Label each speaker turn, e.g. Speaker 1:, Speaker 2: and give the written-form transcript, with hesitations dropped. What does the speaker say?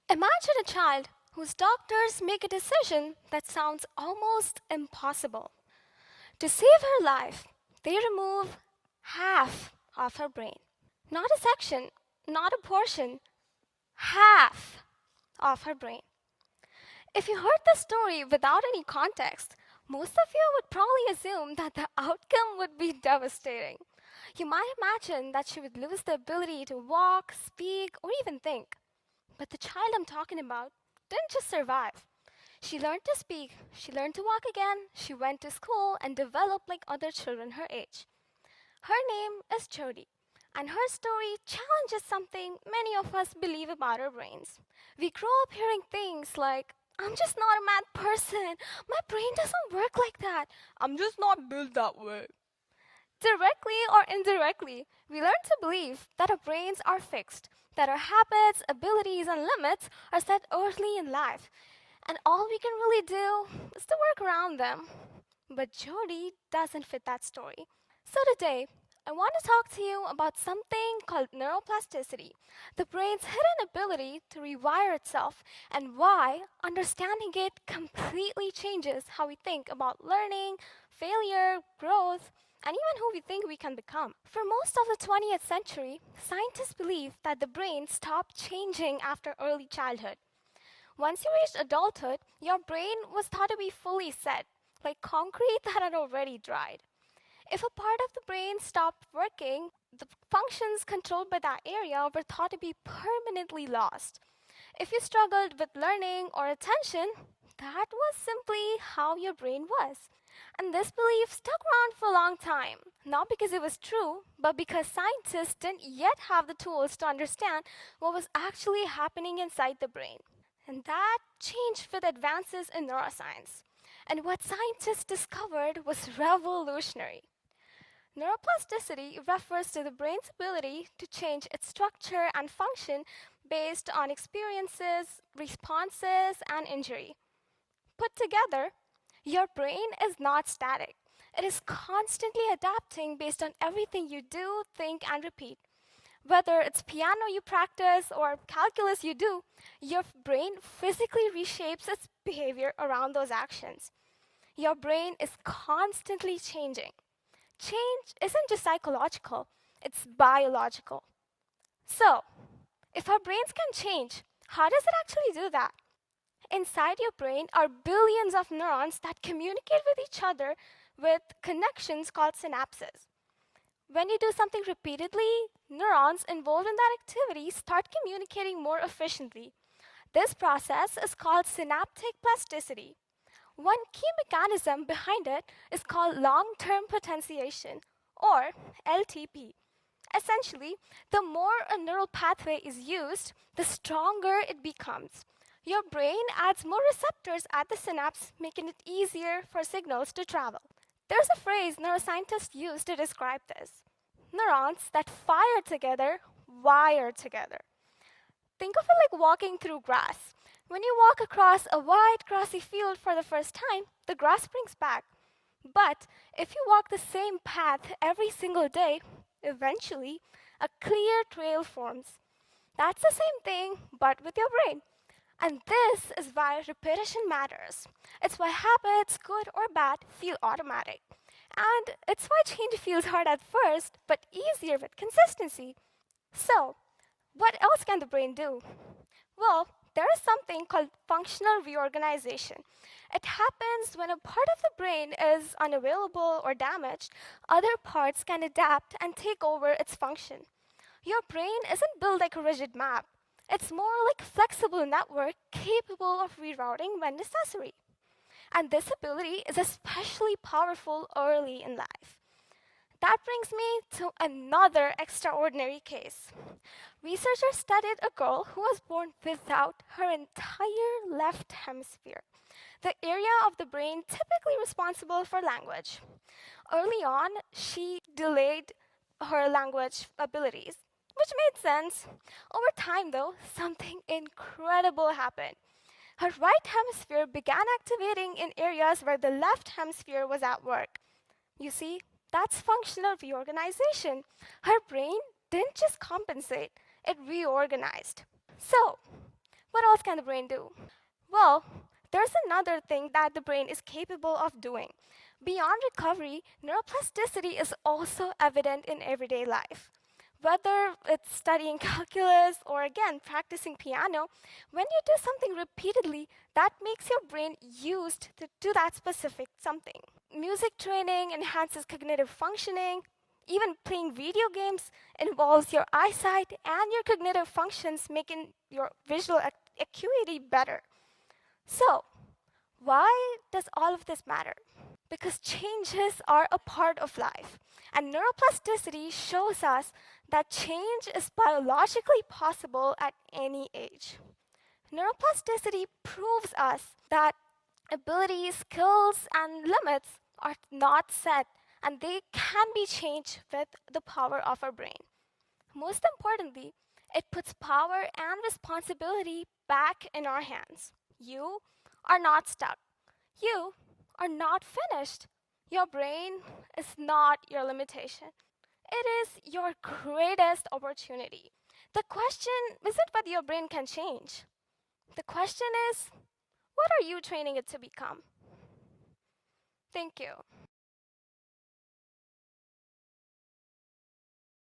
Speaker 1: Imagine a child whose doctors make a decision that sounds almost impossible. To save her life, they remove half of her brain. Not a section, not a portion, half of her brain. If you heard the story without any context, most of you would probably assume that the outcome would be devastating. You might imagine that she would lose the ability to walk, speak, or even think. But the child I'm talking about didn't just survive. She learned to speak, she learned to walk again, she went to school and developed like other children her age. Her name is Jody, and her story challenges something many of us believe about our brains. We grow up hearing things like, I'm just not a math person, my brain doesn't work like that, I'm just not built that way. Directly or indirectly, we learn to believe that our brains are fixed, that our habits, abilities, and limits are set early in life, and all we can really do is to work around them. But Jody doesn't fit that story. So today, I want to talk to you about something called neuroplasticity, the brain's hidden ability to rewire itself, and why understanding it completely changes how we think about learning, failure, growth, and even who we think we can become. For most of the 20th century, scientists believed that the brain stopped changing after early childhood. Once you reached adulthood, your brain was thought to be fully set, like concrete that had already dried. If a part of the brain stopped working, the functions controlled by that area were thought to be permanently lost. If you struggled with learning or attention, that was simply how your brain was. And this belief stuck around for a long time, not because it was true, but because scientists didn't yet have the tools to understand what was actually happening inside the brain. And that changed with advances in neuroscience. And what scientists discovered was revolutionary. Neuroplasticity refers to the brain's ability to change its structure and function based on experiences, responses, and injury. Put together, your brain is not static. It is constantly adapting based on everything you do, think, and repeat. Whether it's piano you practice or calculus you do, your brain physically reshapes its behavior around those actions. Your brain is constantly changing. Change isn't just psychological, it's biological. So, if our brains can change, how does it actually do that? Inside your brain are billions of neurons that communicate with each other with connections called synapses. When you do something repeatedly, neurons involved in that activity start communicating more efficiently. This process is called synaptic plasticity. One key mechanism behind it is called long term potentiation, or LTP. Essentially, the more a neural pathway is used, the stronger it becomes. Your brain adds more receptors at the synapse, making it easier for signals to travel. There's a phrase neuroscientists use to describe this: neurons that fire together wire together. Think of it like walking through grass. When you walk across a wide, grassy field for the first time, the grass springs back. But if you walk the same path every single day, eventually a clear trail forms. That's the same thing, but with your brain. And this is why repetition matters. It's why habits, good or bad, feel automatic. And it's why change feels hard at first, but easier with consistency. So, what else can the brain do? Well, there is something called functional reorganization. It happens when a part of the brain is unavailable or damaged, other parts can adapt and take over its function. Your brain isn't built like a rigid map. It's more like a flexible network capable of rerouting when necessary. And this ability is especially powerful early in life. That brings me to another extraordinary case. Researchers studied a girl who was born without her entire left hemisphere, the area of the brain typically responsible for language. Early on, she delayed her language abilities, which made sense. Over time, though, something incredible happened. Her right hemisphere began activating in areas where the left hemisphere was at work. You see, that's functional reorganization. Her brain didn't just compensate, it reorganized. So, What else can the brain do? Well, there's another thing that the brain is capable of doing. Beyond recovery, neuroplasticity is also evident in everyday life. Whether it's studying calculus or again practicing piano, when you do something repeatedly, that makes your brain used to do that specific something. Music training enhances cognitive functioning. Even playing video games involves your eyesight and your cognitive functions, making your visual acuity better. So, why does all of this matter? Because changes are a part of life, and neuroplasticity shows us that change is biologically possible at any age. Neuroplasticity proves us that abilities, skills, and limits are not set, and they can be changed with the power of our brain. Most importantly, it puts power and responsibility back in our hands. You are not stuck. You are not finished. Your brain is not your limitation. It is your greatest opportunity. The question isn't whether your brain can change. The question is, what are you training it to become? Thank you.